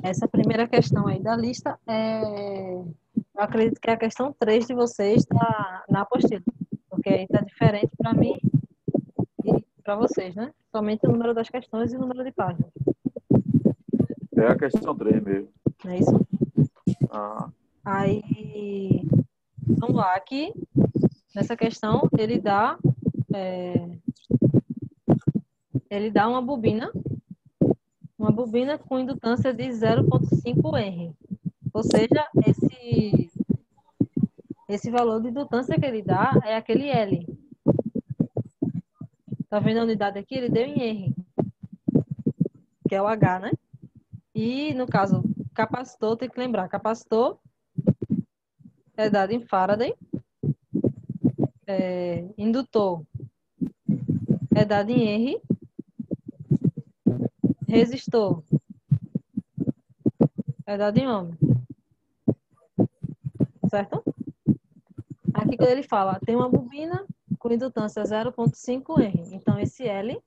Essa primeira questão aí da lista eu acredito que é a questão 3 de vocês está na apostila, porque aí está diferente para mim e para vocês, né? Somente o número das questões e o número de páginas. É a questão 3 mesmo. Não é isso? Ah, Aí, vamos lá, aqui, nessa questão, ele dá uma bobina com indutância de 0,5 R. Ou seja, esse valor de indutância que ele dá é aquele L. Tá vendo a unidade aqui? Ele deu em R, que é o H, né? E, no caso, capacitor, tem que lembrar, capacitor é dado em Faraday, indutor é dado em R, resistor é dado em ohm, certo? Aqui quando ele fala, tem uma bobina com indutância 0,5 R, então esse L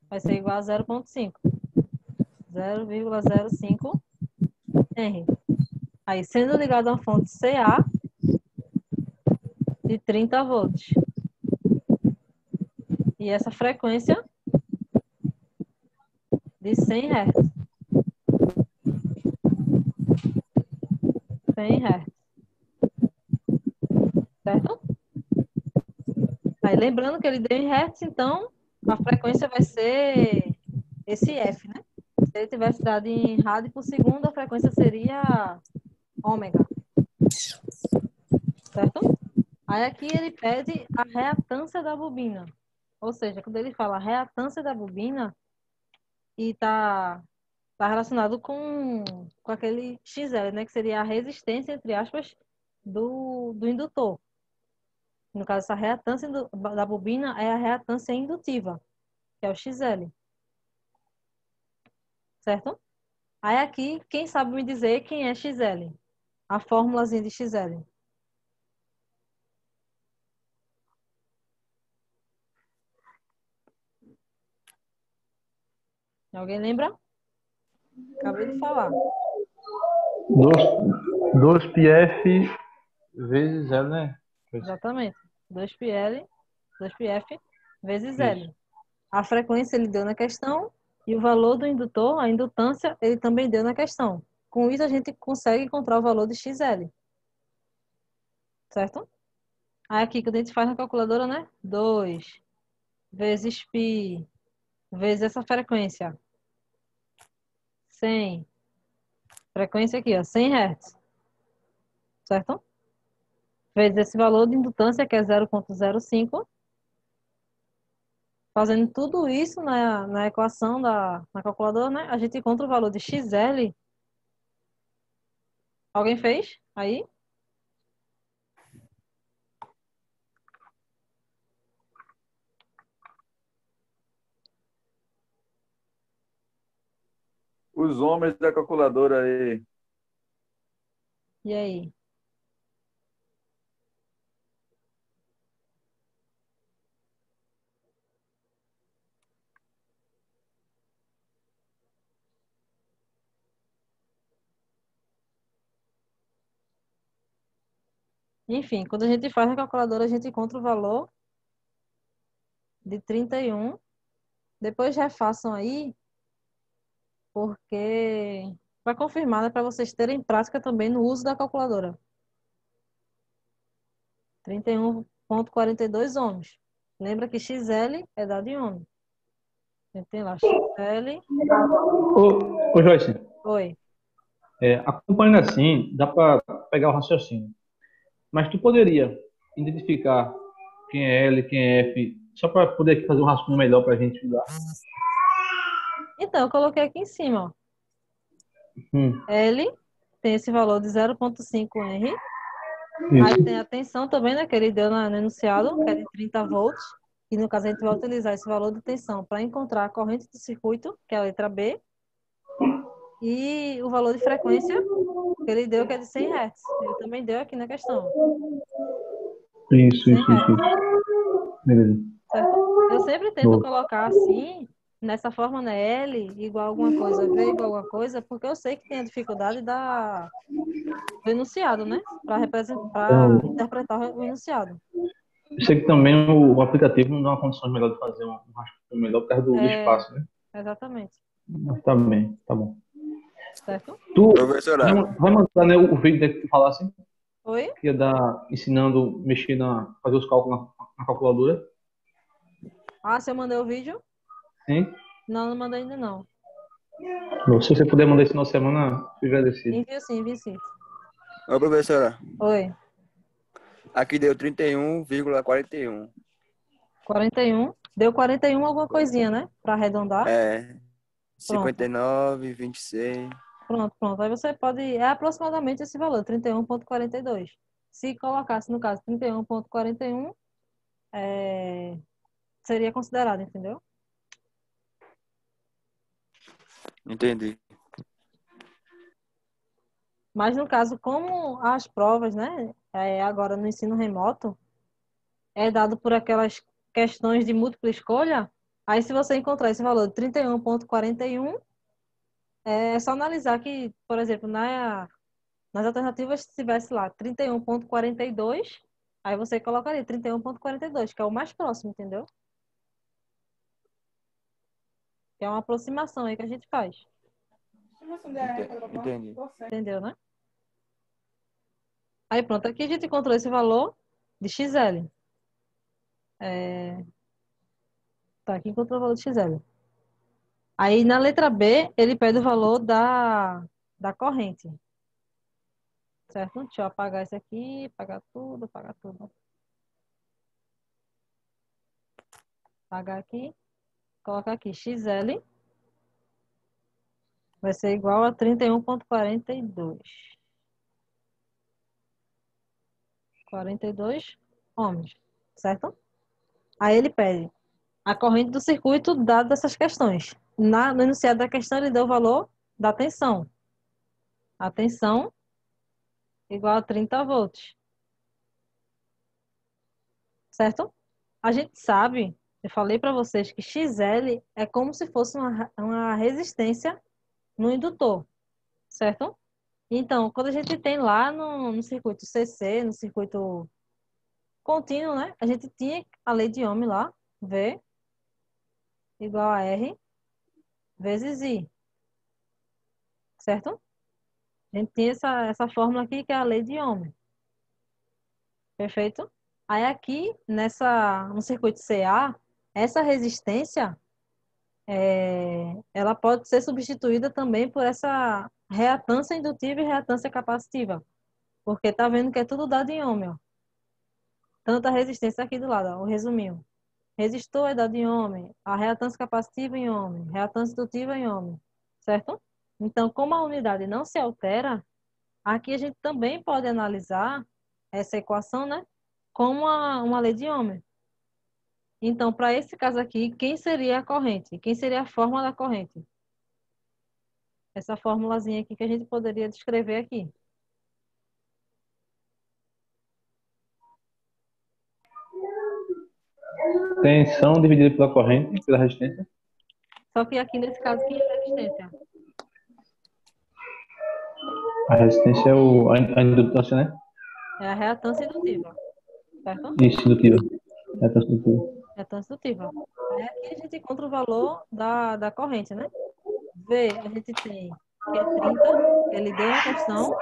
vai ser igual a 0,5, 0,05 R. Aí, sendo ligado a uma fonte CA de 30 volts. E essa frequência de 100 Hz. 100 Hz, certo? Aí, lembrando que ele deu em Hertz, então a frequência vai ser esse F, né? Se ele tivesse dado em rádio por segundo, a frequência seria ômega, certo? Aí aqui ele pede a reatância da bobina. Ou seja, quando ele fala reatância da bobina, e tá relacionado com aquele XL, né? Que seria a resistência, entre aspas, do indutor. No caso, essa reatância da bobina é a reatância indutiva, que é o XL, certo? Aí aqui, quem sabe me dizer quem é XL? A fórmulazinha de XL. Alguém lembra? Acabei de falar. 2πf vezes L, né? Exatamente. 2πf vezes Isso. L. A frequência ele deu na questão e o valor do indutor, a indutância, ele também deu na questão. Com isso, a gente consegue encontrar o valor de XL, certo? Aí aqui, que a gente faz na calculadora, né? 2 vezes π vezes essa frequência. 100. Frequência aqui, ó, 100 Hz, certo? Vezes esse valor de indutância, que é 0,05. Fazendo tudo isso na equação na calculadora, né? A gente encontra o valor de XL. Alguém fez? Aí? os homens da calculadora aí. E aí? Enfim, quando a gente faz na calculadora, a gente encontra o valor de 31. Depois refaçam aí, porque para confirmar, né, para vocês terem prática também no uso da calculadora. 31,42 ohms. Lembra que XL é dado em ohm. A gente tem lá XL. Ô Joyce, Oi. acompanhando assim, dá para pegar o raciocínio. Mas tu poderia identificar quem é L, quem é F, só para poder aqui fazer um rascunho melhor para a gente estudar. Então, eu coloquei aqui em cima, ó. Hum, L tem esse valor de 0,5 R. Aí tem isso. a tensão também, né, que ele deu no enunciado, que é de 30 volts. E no caso a gente vai utilizar esse valor de tensão para encontrar a corrente do circuito, que é a letra B, e o valor de frequência que ele deu, que é de 100 Hz. Ele também deu aqui na questão. Isso, 100 isso, isso, Hz, isso. Beleza. certo? Eu sempre tento Boa. colocar assim, nessa forma, né? L igual alguma coisa, V igual alguma coisa, porque eu sei que tem a dificuldade do enunciado, né? Para representar, para Então, interpretar o enunciado. eu sei que também o aplicativo não dá uma condição melhor de fazer um rascunho melhor por causa do É, espaço, né? exatamente. Mas tá bem, tá bom. Certo? Tu vai, Professora, vai mandar, né, o vídeo né, que tu falasse, Oi? que ia dar ensinando, mexer fazer os cálculos na calculadora. Ah, se eu mandei o vídeo? Sim? Não, não mandei ainda não. Bom, se você puder mandar isso na semana, fico agradecido. Envio sim, envio sim. ô professora, Oi. aqui deu 31,41. 41. Deu 41 alguma coisinha, né? Para arredondar. É, Pronto. 59,26. Pronto, pronto. Aí você pode. É aproximadamente esse valor, 31,42. Se colocasse, no caso, 31,41, seria considerado, entendeu? Entendi. Mas no caso, como as provas, né? Agora no ensino remoto, é dado por aquelas questões de múltipla escolha. Aí, se você encontrar esse valor de 31,41, é só analisar que, por exemplo, nas alternativas, se tivesse lá 31,42, aí você colocaria 31,42, que é o mais próximo, entendeu? Que é uma aproximação aí que a gente faz. Entendi. Entendeu, né? Aí pronto, aqui a gente encontrou esse valor de XL. Tá, aqui encontrou o valor de XL. Aí na letra B, ele pede o valor da corrente. Certo? Deixa eu apagar isso aqui, apagar tudo, apagar tudo. Apagar aqui, colocar aqui XL. Vai ser igual a 31,42. 42 ohms, certo? Aí ele pede a corrente do circuito dado dessas questões. No enunciado da questão, ele deu o valor da tensão. A tensão igual a 30 volts, certo? A gente sabe, eu falei para vocês que XL é como se fosse uma resistência no indutor, certo? Então, quando a gente tem lá no circuito CC, no circuito contínuo, né? A gente tinha a lei de Ohm lá, V igual a R vezes I, certo? A gente tem essa fórmula aqui que é a lei de Ohm, perfeito? Aí aqui, no circuito CA, essa resistência, ela pode ser substituída também por essa reatância indutiva e reatância capacitiva, porque tá vendo que é tudo dado em ohm, ó. Tanta resistência aqui do lado, ó, o resuminho. Resistor é dado em ohm, a reatância capacitiva em ohm, reatância indutiva em ohm, certo? Então, como a unidade não se altera, aqui a gente também pode analisar essa equação, né, como uma lei de Ohm. Então, para esse caso aqui, quem seria a corrente? Quem seria a fórmula da corrente? Essa formulazinha aqui que a gente poderia descrever aqui. Tensão dividida pela corrente, pela resistência. Só que aqui nesse caso, quem é a resistência? A resistência é a indutância, né? É a reatância indutiva, certo? Isso, indutiva. Reatância indutiva. Reatância indutiva. Aí aqui a gente encontra o valor da corrente, né? V, a gente tem que é 30, que ele deu na questão,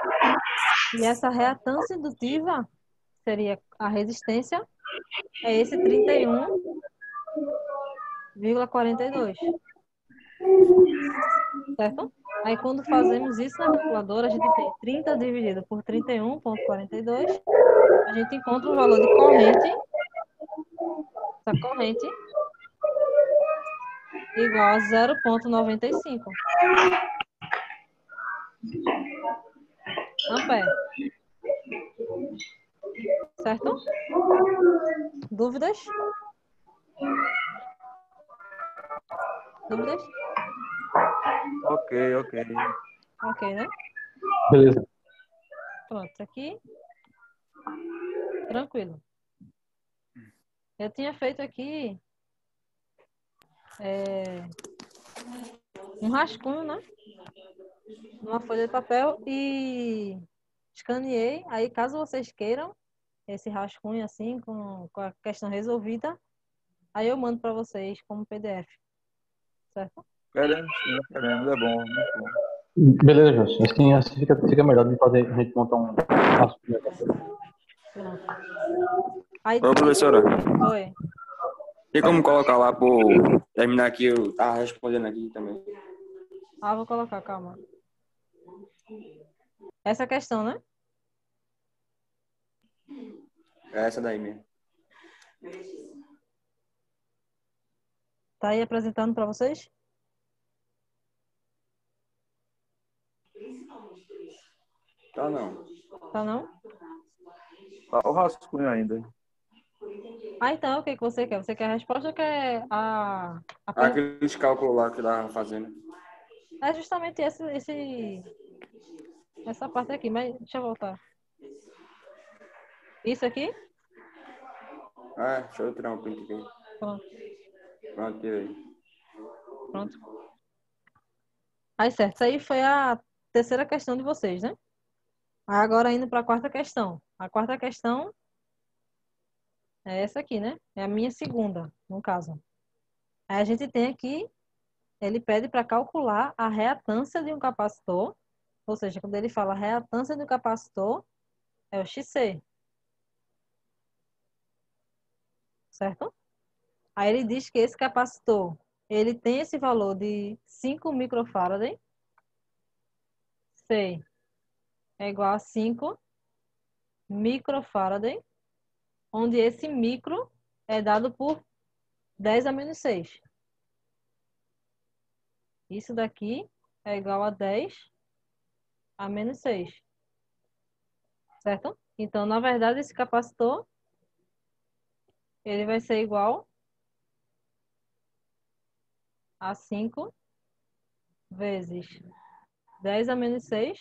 e essa reatância indutiva seria a resistência, é esse 31,42, certo? Aí quando fazemos isso na calculadora, a gente tem 30 dividido por 31,42, a gente encontra o valor de corrente, essa corrente, igual a 0,95 ampere, certo? Dúvidas? Dúvidas? Ok, ok. Ok, né? Beleza. Pronto, aqui, tranquilo. Eu tinha feito aqui um rascunho, né? Numa folha de papel e escaneei. Aí, caso vocês queiram esse rascunho assim, com a questão resolvida, aí eu mando para vocês como PDF, certo? Queremos, sim, queremos. É bom, muito bom. Beleza, Jorge. Assim fica melhor de fazer, a gente montar um rascunho. Pronto. Aí, Ô, professora, oi. tem como colocar lá por terminar aqui? Eu tava respondendo aqui também. Vou colocar, calma. Essa questão, né? É essa daí mesmo. Tá aí apresentando para vocês? Tá não. Tá não? Tá o rascunho ainda. Então, o que que você quer? Você quer a resposta ou quer a pergunta? Aqueles cálculos lá que eu tava fazendo. É justamente essa parte aqui, mas deixa eu voltar. Isso aqui? Deixa eu tirar um print aqui. Pronto, Pronto, tirei. pronto. Aí, certo. Isso aí foi a terceira questão de vocês, né? Agora indo para a quarta questão. A quarta questão é essa aqui, né? É a minha segunda, no caso. Aí a gente tem aqui, ele pede para calcular a reatância de um capacitor, ou seja, quando ele fala reatância de um capacitor, é o XC, certo? Aí ele diz que esse capacitor, ele tem esse valor de 5 microfarad, C é igual a 5 microfarad, onde esse micro é dado por 10 a menos 6. Isso daqui é igual a 10 a menos 6, certo? Então, na verdade, esse capacitor, ele vai ser igual a 5 vezes 10 a menos 6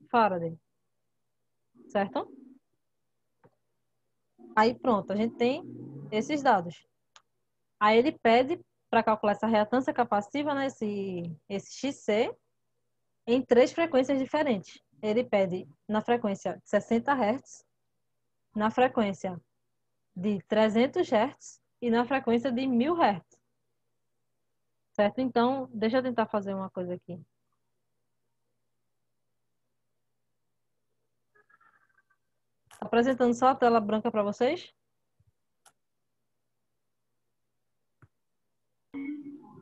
Faraday, certo? Aí pronto, a gente tem esses dados. Aí ele pede para calcular essa reatância capacitiva, né, esse XC, em 3 frequências diferentes. Ele pede na frequência de 60 Hz, na frequência de 300 Hz e na frequência de 1000 Hz. Certo? Então, deixa eu tentar fazer uma coisa aqui. Tá apresentando só a tela branca para vocês?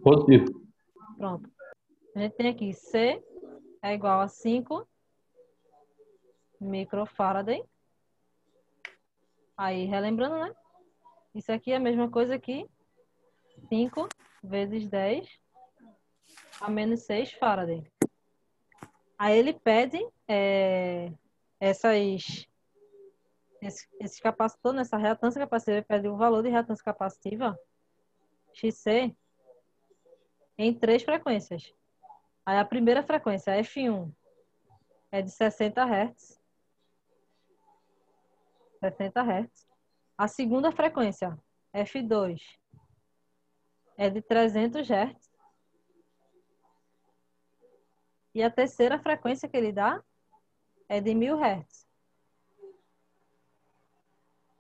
Positivo. Pronto. A gente tem aqui C é igual a 5 microfarad. Aí, relembrando, né? Isso aqui é a mesma coisa que 5 vezes 10 a menos 6 Faraday. Aí ele pede esse capacitor, nessa reatância capacitiva, ele pede o valor de reatância capacitiva, XC, em 3 frequências. Aí a primeira frequência, F1, é de 60 Hz. 60 Hz. A segunda frequência, F2, é de 300 Hz. E a terceira frequência que ele dá é de 1000 Hz.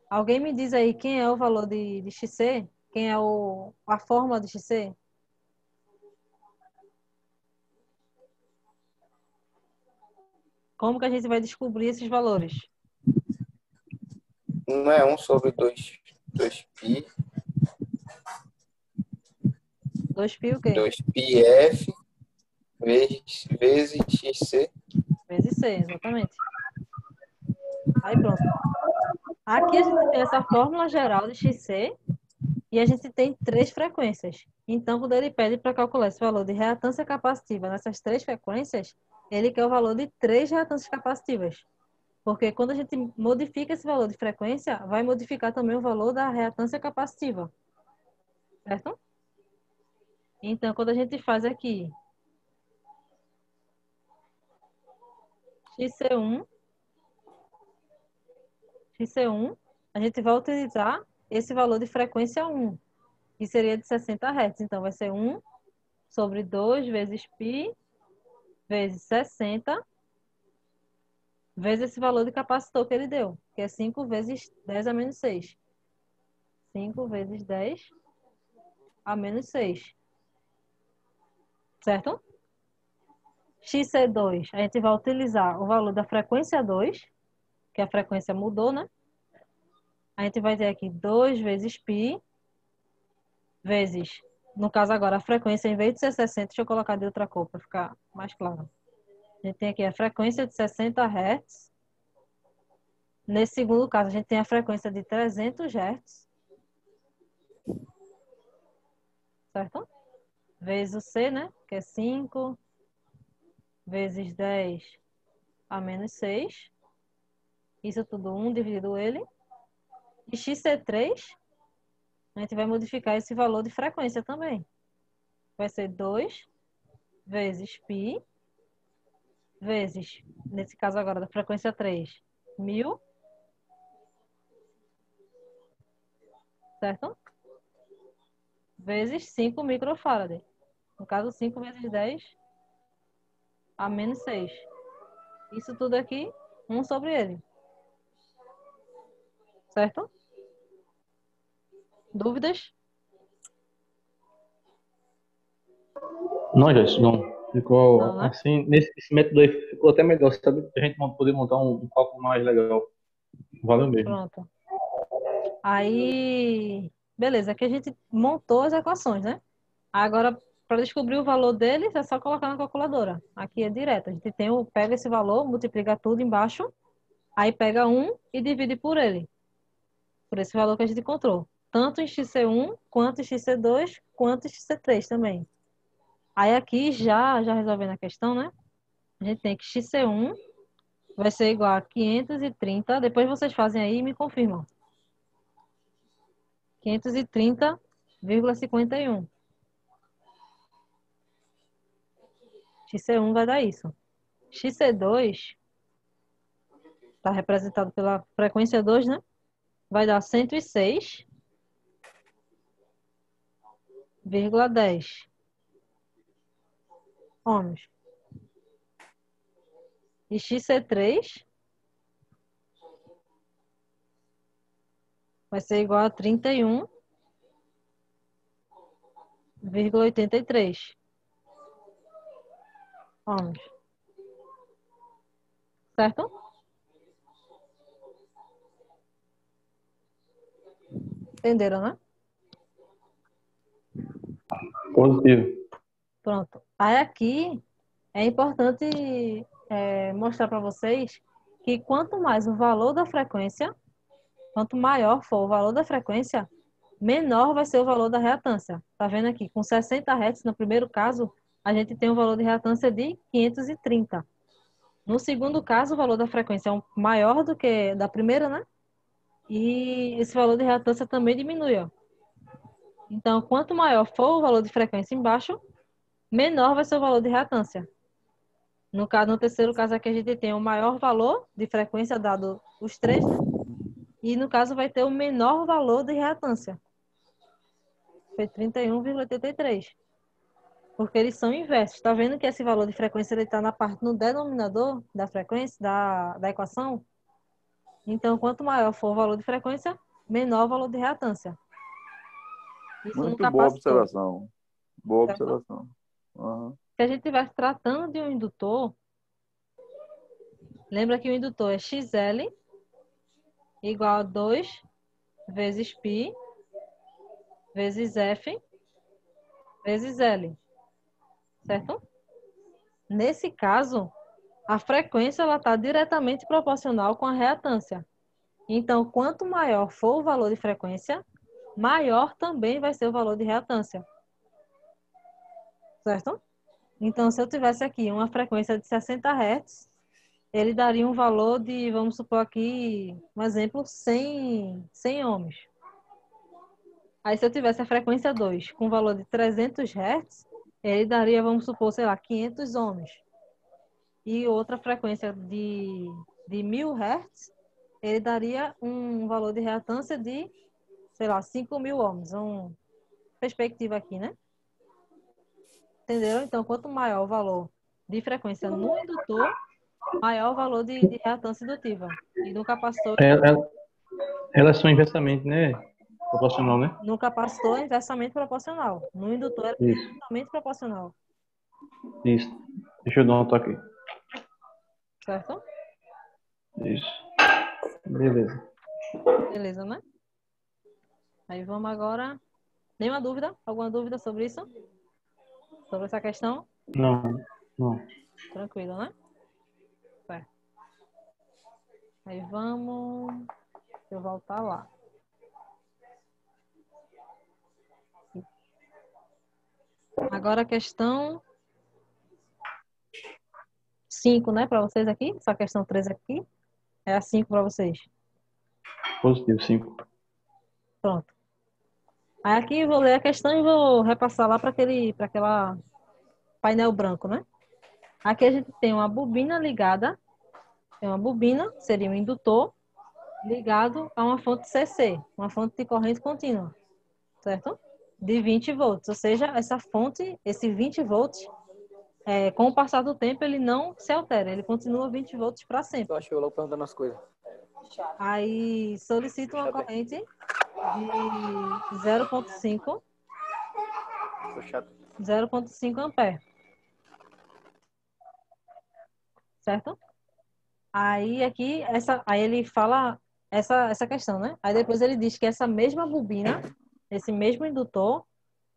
Alguém me diz aí quem é o valor de XC? Quem é a fórmula de XC? Como que a gente vai descobrir esses valores? Não é 1 sobre 2π, 2π o quê? 2πf vezes xc. Vezes C, exatamente. Aí pronto. Aqui a gente tem essa fórmula geral de XC e a gente tem 3 frequências. Então, quando ele pede para calcular esse valor de reatância capacitiva nessas 3 frequências, ele quer o valor de 3 reatâncias capacitivas. Porque quando a gente modifica esse valor de frequência, vai modificar também o valor da reatância capacitiva. Certo? Então, quando a gente faz aqui XC1, a gente vai utilizar esse valor de frequência 1. que seria de 60 Hz. Então, vai ser 1 sobre 2 vezes π vezes 60 vezes esse valor de capacitor que ele deu, que é 5 vezes 10 a menos 6. 5 vezes 10 a menos 6. Certo? XC2, a gente vai utilizar o valor da frequência 2, que a frequência mudou, né? A gente vai ter aqui 2 vezes π, vezes, no caso agora, a frequência, em vez de ser 60, deixa eu colocar de outra cor para ficar mais claro. A gente tem aqui a frequência de 60 Hz. Nesse segundo caso, a gente tem a frequência de 300 Hz. Certo? Vezes o C, né? Que é 5 vezes 10 a menos 6. Isso tudo 1 dividido ele. E XC3, a gente vai modificar esse valor de frequência também. Vai ser 2 vezes π vezes, nesse caso agora da frequência 3, 1000. Certo? Vezes 5 microfarad. No caso, 5 vezes 10 a menos 6. Isso tudo aqui, 1 sobre ele. Certo? Dúvidas? Não, Joyce, não. Ficou Não, né? assim, nesse método aí ficou até melhor, sabe? A gente não poder montar um cálculo mais legal. Valeu mesmo. Pronto. Aí, beleza, aqui a gente montou as equações, né? Agora, para descobrir o valor deles, é só colocar na calculadora. Aqui é direto. A gente tem pega esse valor, multiplica tudo embaixo, aí pega 1 e divide por ele. Por esse valor que a gente encontrou. Tanto em XC1, quanto em XC2, quanto em XC3 também. Aí aqui, já resolvendo a questão, né? A gente tem que XC1 vai ser igual a 530. Depois vocês fazem aí e me confirmam. 530,51. XC1 vai dar isso. XC2 está representado pela frequência 2, né? Vai dar 106,10 ohms. E XC3 vai ser igual a 31,83 ohms. Certo? Entenderam, né? Positivo. Pronto. Aí aqui é importante mostrar para vocês que quanto mais o valor da frequência, quanto maior for o valor da frequência, menor vai ser o valor da reatância. Tá vendo aqui? Com 60 Hz, no primeiro caso, a gente tem um valor de reatância de 530. No segundo caso, o valor da frequência é maior do que da primeira, né? E esse valor de reatância também diminui, ó. Então, quanto maior for o valor de frequência embaixo, menor vai ser o valor de reatância. No caso, no terceiro caso aqui, a gente tem o maior valor de frequência dado os três, né? E no caso vai ter o menor valor de reatância. Foi 31,83. Porque eles são inversos. Está vendo que esse valor de frequência está na parte no denominador da frequência, da equação? Então, quanto maior for o valor de frequência, menor o valor de reatância. Isso no Muito boa capacitor. observação. Boa Certo? observação. Uhum. Se a gente estiver tratando de um indutor, lembra que o indutor é XL igual a 2 vezes π vezes F vezes L. Certo? Nesse caso, a frequência está diretamente proporcional com a reatância. Então, quanto maior for o valor de frequência, maior também vai ser o valor de reatância. Certo? Então, se eu tivesse aqui uma frequência de 60 Hz, ele daria um valor de, vamos supor aqui, um exemplo, 100 ohms. Aí, se eu tivesse a frequência 2 com valor de 300 Hz, ele daria, vamos supor, sei lá, 500 ohms. E outra frequência de 1000 Hz, ele daria um valor de reatância de, sei lá, 5.000 ohms. perspectiva aqui, né? Entenderam? Então, quanto maior o valor de frequência no indutor, maior o valor de reatância indutiva. E É, elas são inversamente, né? Proporcional, né? no capacitor é inversamente proporcional. No indutor é Isso, inversamente proporcional. isso. Deixa eu dar um toque. Certo? Isso. Beleza. Beleza, né? Aí vamos agora. Nenhuma dúvida? Alguma dúvida sobre isso? Sobre essa questão? Não, não. Tranquilo, né? Certo. Aí vamos. Deixa eu voltar lá. Agora a questão 5, né? Para vocês aqui. Essa questão 3 aqui. É a 5 para vocês. Positivo, 5. Pronto. Aí aqui eu vou ler a questão e vou repassar lá para aquela painel branco, né? Aqui a gente tem uma bobina ligada. Tem uma bobina, seria um indutor, ligado a uma fonte CC, uma fonte de corrente contínua, certo? De 20 volts. Ou seja, essa fonte, esse 20 volts, com o passar do tempo, ele não se altera. Ele continua 20 volts para sempre. Eu acho que eu logo perguntando as coisas. Aí solicita uma corrente de 0,5 Tô chato. 0,5 ampere, certo? Aí aqui aí ele fala essa questão, né? Aí depois ele diz que essa mesma bobina, esse mesmo indutor,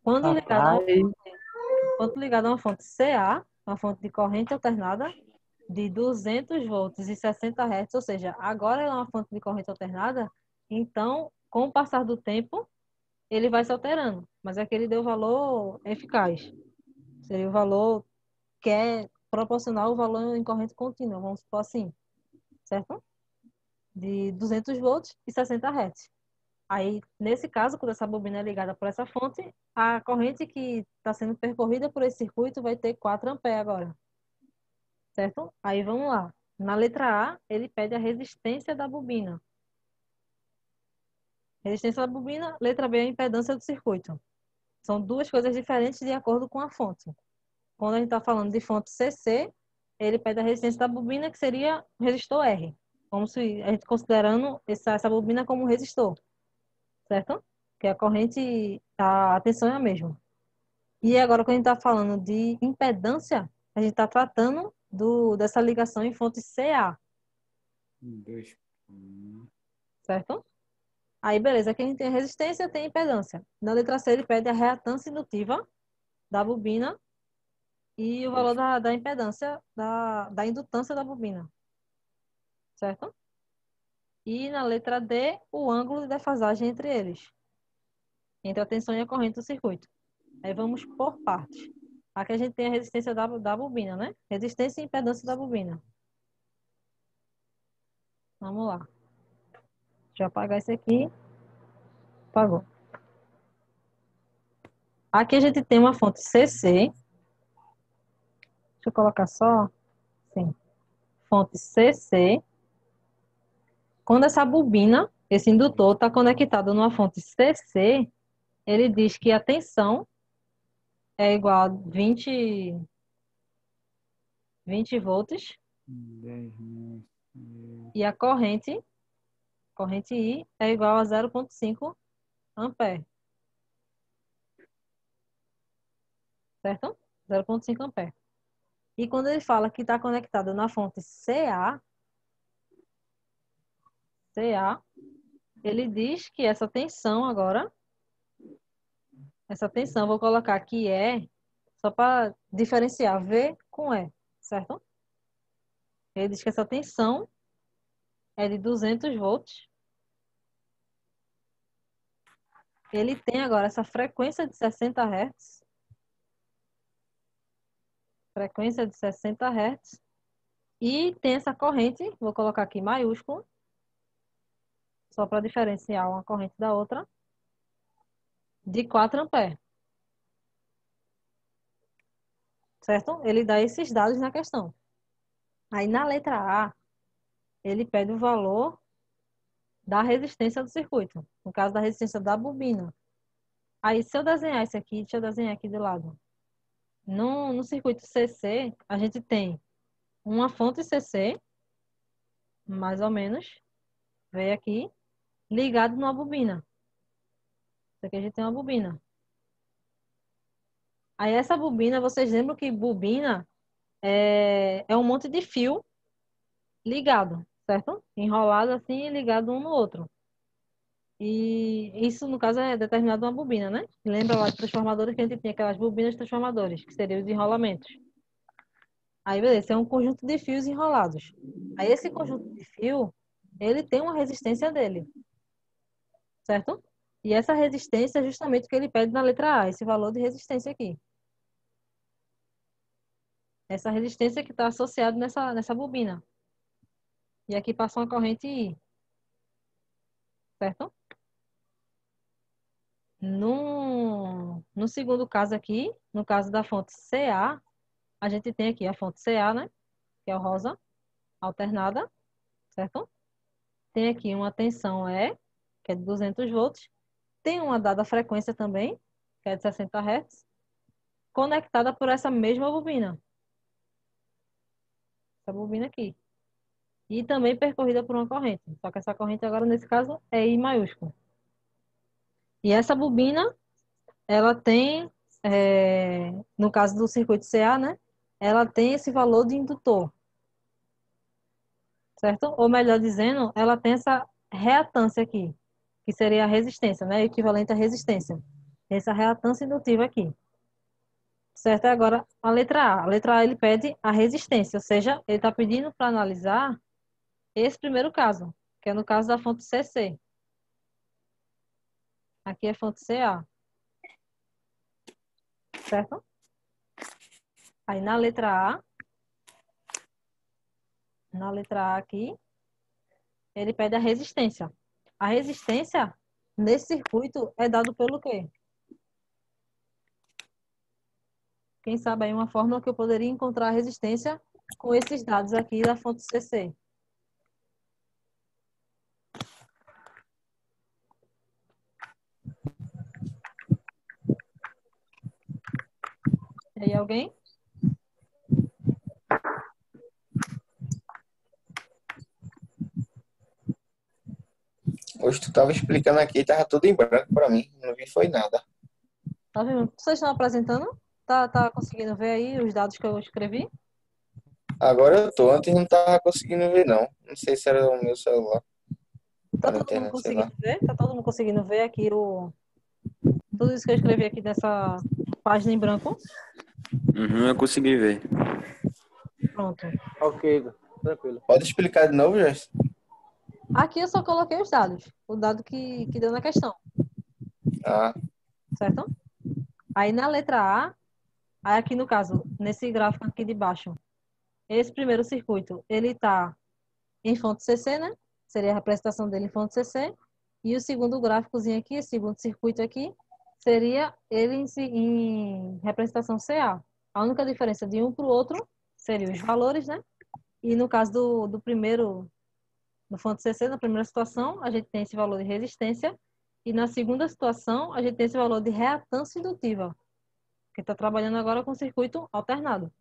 quando ligado a Rapaz, quando ligado a uma fonte CA, uma fonte de corrente alternada de 200 volts e 60 Hz, ou seja, agora ela é uma fonte de corrente alternada, então, com o passar do tempo, ele vai se alterando. Mas aqui ele deu o valor eficaz. Seria o valor que é proporcional ao valor em corrente contínua, vamos supor assim, certo? De 200 volts e 60 Hz. Aí, nesse caso, quando essa bobina é ligada por essa fonte, a corrente que está sendo percorrida por esse circuito vai ter 4 amperes agora, certo? Aí, vamos lá. Na letra A, ele pede a resistência da bobina. Resistência da bobina, letra B, a impedância do circuito. São duas coisas diferentes de acordo com a fonte. Quando a gente está falando de fonte CC, ele pede a resistência da bobina, que seria o resistor R. Como se a gente considerando essa bobina como um resistor, certo? Que a corrente, a tensão é a mesma. E agora, quando a gente está falando de impedância, a gente está tratando dessa ligação em fonte CA, Dois. certo? Aí, beleza, aqui a gente tem resistência, tem impedância. Na letra C, ele pede a reatância indutiva da bobina e o valor da impedância, da indutância da bobina, certo? E na letra D, o ângulo de defasagem entre eles, entre a tensão e a corrente do circuito. Aí vamos por partes. Aqui a gente tem a resistência da bobina, né? Resistência e impedância da bobina. Vamos lá. Deixa eu apagar esse aqui. Apagou. Aqui a gente tem uma fonte CC. Deixa eu colocar só. Sim. Fonte CC. Quando essa bobina, esse indutor, está conectado numa fonte CC, ele diz que a tensão é igual a 20 volts e a corrente I é igual a 0,5 ampere. Certo? 0,5 ampere. E quando ele fala que está conectado na fonte CA, ele diz que essa tensão agora, vou colocar aqui só para diferenciar V com E, certo? Ele diz que essa tensão é de 200 volts. Ele tem agora essa frequência de 60 Hz. Frequência de 60 Hz. E tem essa corrente, vou colocar aqui maiúsculo, só para diferenciar uma corrente da outra, de 4 amperes. Certo? Ele dá esses dados na questão. Aí na letra A, ele pede o valor da resistência do circuito. No caso da resistência da bobina. Aí, se eu desenhar isso aqui, deixa eu desenhar aqui do lado. No circuito CC, a gente tem uma fonte CC, mais ou menos, veio aqui, ligado numa bobina. Isso aqui a gente tem uma bobina. Aí, essa bobina, vocês lembram que bobina é um monte de fio ligado, certo? Enrolado assim e ligado um no outro. E isso, no caso, é determinado uma bobina, né? Lembra lá de transformadores que a gente tinha aquelas bobinas transformadores, que seriam os enrolamentos. Aí, beleza, é um conjunto de fios enrolados. Aí, esse conjunto de fio, ele tem uma resistência dele, certo? E essa resistência é justamente o que ele pede na letra A, esse valor de resistência aqui. Essa resistência que está associada nessa bobina. E aqui passa uma corrente I, certo? No segundo caso aqui, no caso da fonte CA, a gente tem aqui a fonte CA, né? Que é o rosa, alternada, certo? Tem aqui uma tensão E, que é de 200 volts. Tem uma dada frequência também, que é de 60 Hz, conectada por essa mesma bobina. Essa bobina aqui. E também percorrida por uma corrente. Só que essa corrente agora, nesse caso, é I maiúsculo. E essa bobina, ela tem, no caso do circuito CA, né? Ela tem esse valor de indutor. Certo? Ou melhor dizendo, ela tem essa reatância aqui, que seria a resistência, né? Equivalente à resistência. Essa reatância indutiva aqui. Certo? Agora, a letra A. A letra A, ele pede a resistência, ou seja, ele está pedindo para analisar esse primeiro caso, que é no caso da fonte CC. Aqui é fonte CA. Certo? Aí, na letra A aqui, ele pede a resistência. A resistência, nesse circuito, é dado pelo quê? Quem sabe aí uma fórmula que eu poderia encontrar a resistência com esses dados aqui da fonte CC. E aí, alguém? Hoje tu tava explicando aqui, tava tudo em branco pra mim. Não vi foi nada. Tá vendo? Vocês estão apresentando? Tá conseguindo ver aí os dados que eu escrevi? Agora eu tô. Antes não tava conseguindo ver, não. Não sei se era o meu celular. Tá Ou na todo mundo internet, sei lá. conseguindo ver? Tá todo mundo conseguindo ver aqui tudo isso que eu escrevi aqui nessa página em branco? Uhum, eu consegui ver. Pronto. Ok, Igor. Tranquilo. Pode explicar de novo, Jéssica? Aqui eu só coloquei os dados. O dado que deu na questão, Ah, certo? Aí na letra A, aí aqui no caso, nesse gráfico aqui de baixo, esse primeiro circuito, ele está em fonte CC, né? Seria a representação dele em fonte CC. E o segundo gráficozinho aqui, esse segundo circuito aqui, seria ele em representação CA. A única diferença de um para o outro seria os valores, né? E no caso do primeiro, no fonte CC, na primeira situação, a gente tem esse valor de resistência. E na segunda situação, a gente tem esse valor de reatância indutiva, que está trabalhando agora com circuito alternado.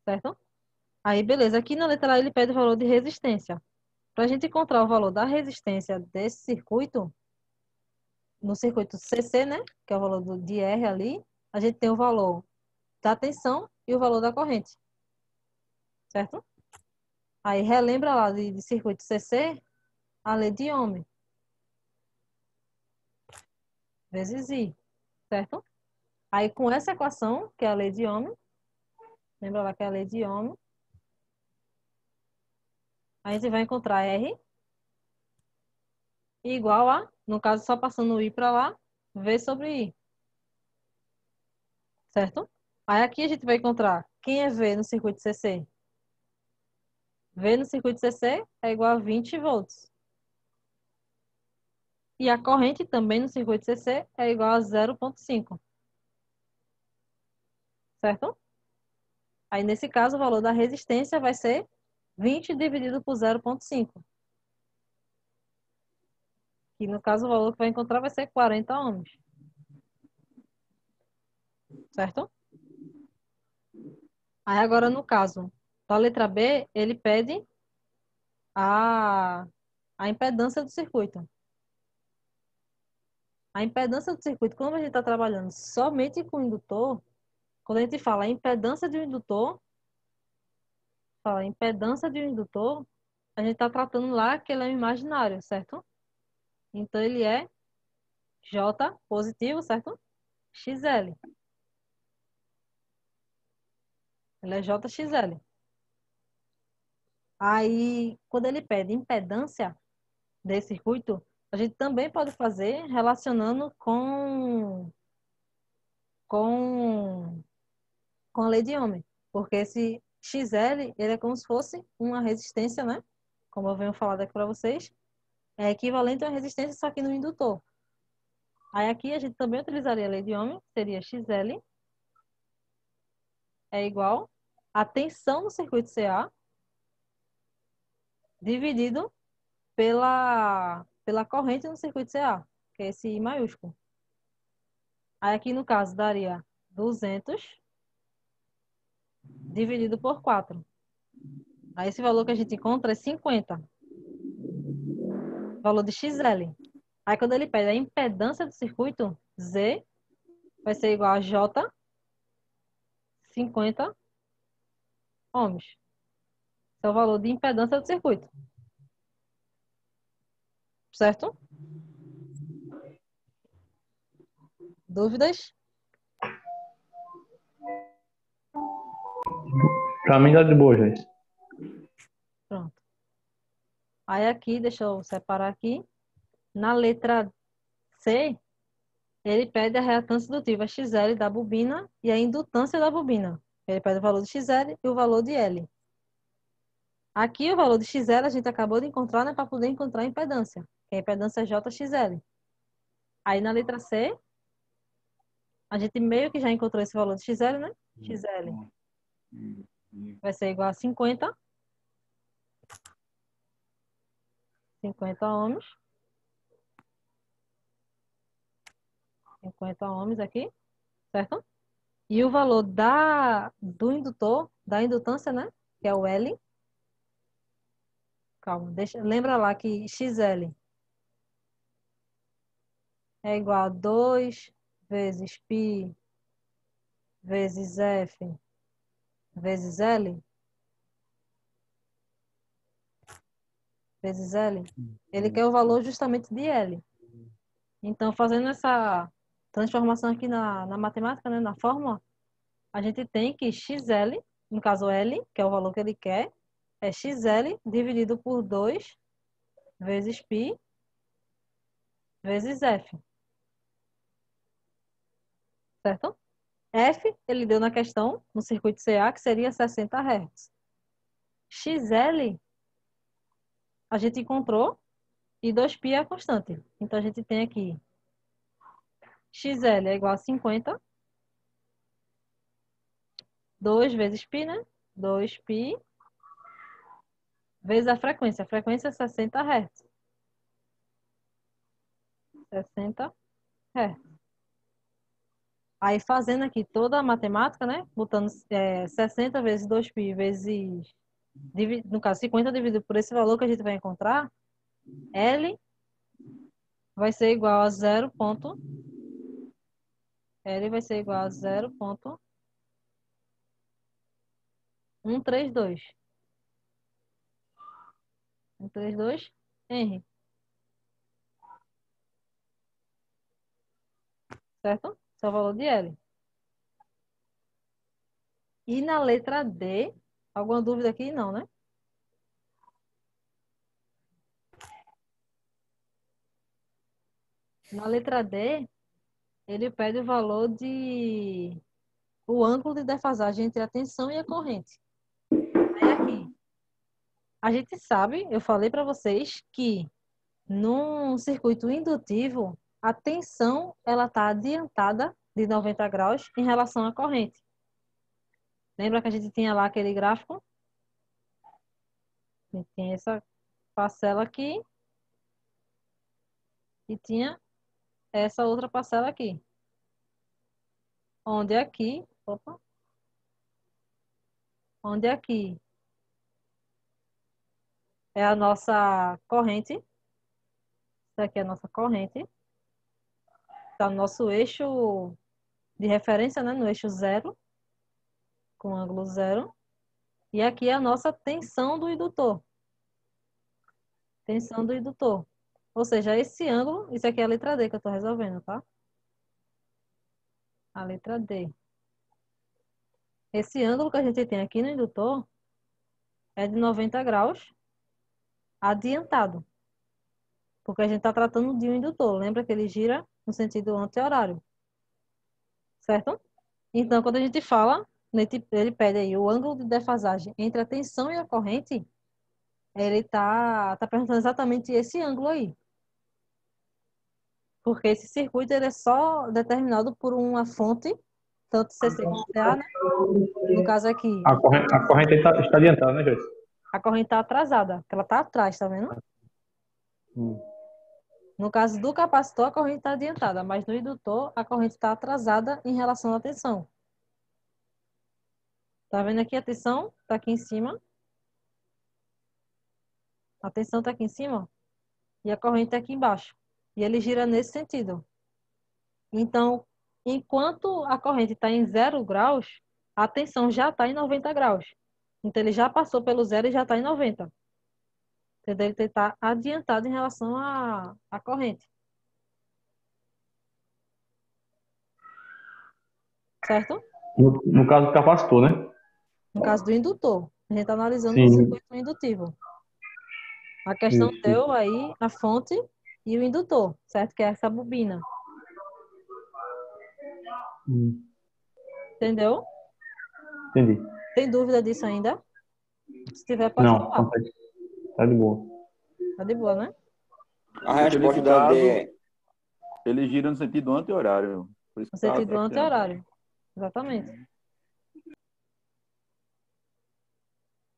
Certo? Aí, beleza. Aqui na letra A ele pede o valor de resistência. Para a gente encontrar o valor da resistência desse circuito, no circuito CC, né? Que é o valor de R ali, a gente tem o valor da tensão e o valor da corrente. Certo? Aí relembra lá de circuito CC a lei de Ohm. Vezes I. Certo? Aí com essa equação, que é a lei de Ohm, lembra lá que é a lei de Ohm, a gente vai encontrar R igual a, no caso, só passando o I para lá, V sobre I. Certo? Aí aqui a gente vai encontrar quem é V no circuito CC. V no circuito CC é igual a 20 volts. E a corrente também no circuito CC é igual a 0,5. Certo? Aí nesse caso o valor da resistência vai ser 20 dividido por 0,5. Que no caso o valor que vai encontrar vai ser 40 ohms. Certo? Aí agora no caso da letra B, ele pede a, a impedância do circuito. A impedância do circuito, como a gente está trabalhando somente com indutor, quando a gente fala impedância de um indutor, fala impedância de um indutor, a gente está tratando lá que ele é um imaginário, certo? Então ele é J positivo, certo? XL. Ele é JXL. Aí, quando ele pede impedância desse circuito, a gente também pode fazer relacionando com, com a lei de Ohm. Porque esse XL, ele é como se fosse uma resistência, né? Como eu venho falar aqui para vocês, é equivalente a uma resistência, só que no indutor. Aí aqui a gente também utilizaria a lei de Ohm, seria XL é igual a tensão no circuito CA dividido pela corrente no circuito CA, que é esse I maiúsculo. Aí aqui no caso daria 200 dividido por 4. Aí esse valor que a gente encontra é 50. Valor de XL. Aí quando ele pede a impedância do circuito, Z vai ser igual a J 50 ohms. Esse é o valor de impedância do circuito. Certo? Dúvidas? Pra mim tá de boa, gente. Pronto. Aí aqui, deixa eu separar aqui. Na letra C, ele pede a reatância indutiva XL da bobina e a indutância da bobina. Ele pede o valor de XL e o valor de L. Aqui o valor de XL a gente acabou de encontrar, né, para poder encontrar a impedância. Que a impedância é JXL. Aí na letra C, a gente meio que já encontrou esse valor de XL, né? XL vai ser igual a 50 ohms. 50 ohms aqui, certo? E o valor do indutor, da indutância, né? Que é o L. Calma, lembra lá que XL é igual a 2 vezes π vezes F vezes L. Vezes L. Ele quer o valor justamente de L. Então, fazendo essa transformação aqui na matemática, né, na fórmula, a gente tem que XL, no caso L, que é o valor que ele quer, é XL dividido por 2 vezes π vezes F. Certo? F, ele deu na questão, no circuito CA, que seria 60 Hz. XL, a gente encontrou, e 2π é a constante. Então, a gente tem aqui XL é igual a 50, 2 vezes π, né? 2π vezes a frequência. A frequência é 60 Hz. 60 Hz. Aí, fazendo aqui toda a matemática, né? Botando 60 vezes 2π vezes, no caso, 50 dividido por esse valor que a gente vai encontrar, L vai ser igual a 0. L vai ser igual a 0,132. 132 Henry. Certo? Esse é o valor de L. E na letra D, alguma dúvida aqui? Não, né? Na letra D, ele pede o valor o ângulo de defasagem entre a tensão e a corrente. Aí aqui, a gente sabe, eu falei para vocês que num circuito indutivo, a tensão ela está adiantada de 90 graus em relação à corrente. Lembra que a gente tinha lá aquele gráfico? A gente tem essa parcela aqui e tinha essa outra parcela aqui. Onde aqui, opa, onde aqui é a nossa corrente. Isso aqui é a nossa corrente. Está no nosso eixo de referência, né? No eixo zero, com ângulo zero. E aqui é a nossa tensão do indutor. Tensão do indutor. Ou seja, esse ângulo, isso aqui é a letra D que eu estou resolvendo, tá? A letra D. Esse ângulo que a gente tem aqui no indutor é de 90 graus adiantado. Porque a gente está tratando de um indutor. Lembra que ele gira no sentido anti-horário. Certo? Então, quando a gente fala, ele pede aí o ângulo de defasagem entre a tensão e a corrente, ele tá perguntando exatamente esse ângulo aí. Porque esse circuito ele é só determinado por uma fonte, tanto CC como CA, né? No caso aqui, A corrente está adiantada, né, Joyce? a corrente está atrasada, porque ela está atrás, tá vendo? Hum. No caso do capacitor, a corrente está adiantada, mas no indutor, a corrente está atrasada em relação à tensão. Tá vendo aqui a tensão? Está aqui em cima. A tensão está aqui em cima e a corrente está aqui embaixo. E ele gira nesse sentido. Então, enquanto a corrente está em 0 graus, a tensão já está em 90 graus. Então, ele já passou pelo zero e já está em 90. Entendeu? Ele está adiantado em relação à corrente. Certo? No caso do capacitor, né? No caso do indutor. A gente está analisando o Sim. circuito indutivo. A questão Isso. deu aí a fonte e o indutor, certo? Que é essa bobina. Hum. Entendeu? Entendi. Tem dúvida disso ainda? Se tiver, pode Não, falar. tá de boa. Tá de boa, né? A Porque resposta nesse da caso, D é ele gira no sentido anti-horário. Por isso No que eu tava sentido questionando. anti-horário. Exatamente.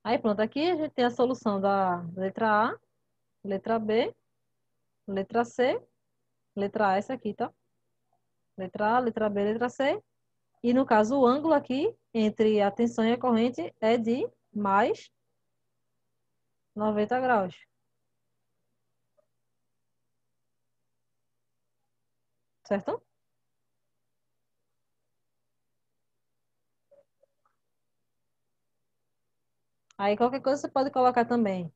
Aí pronto, aqui a gente tem a solução da letra A, letra B, letra C, letra A essa aqui, tá? Letra A, letra B, letra C. E no caso o ângulo aqui entre a tensão e a corrente é de mais 90 graus. Certo? Aí qualquer coisa você pode colocar também.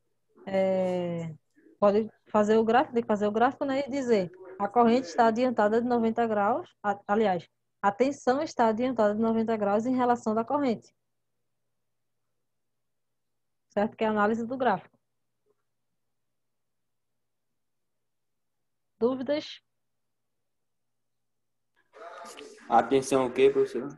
Pode fazer o gráfico, tem que fazer o gráfico, né? E dizer, a corrente está adiantada de 90 graus. Aliás, a tensão está adiantada de 90 graus em relação da corrente. Certo? Que é a análise do gráfico. Dúvidas? atenção o quê, professor?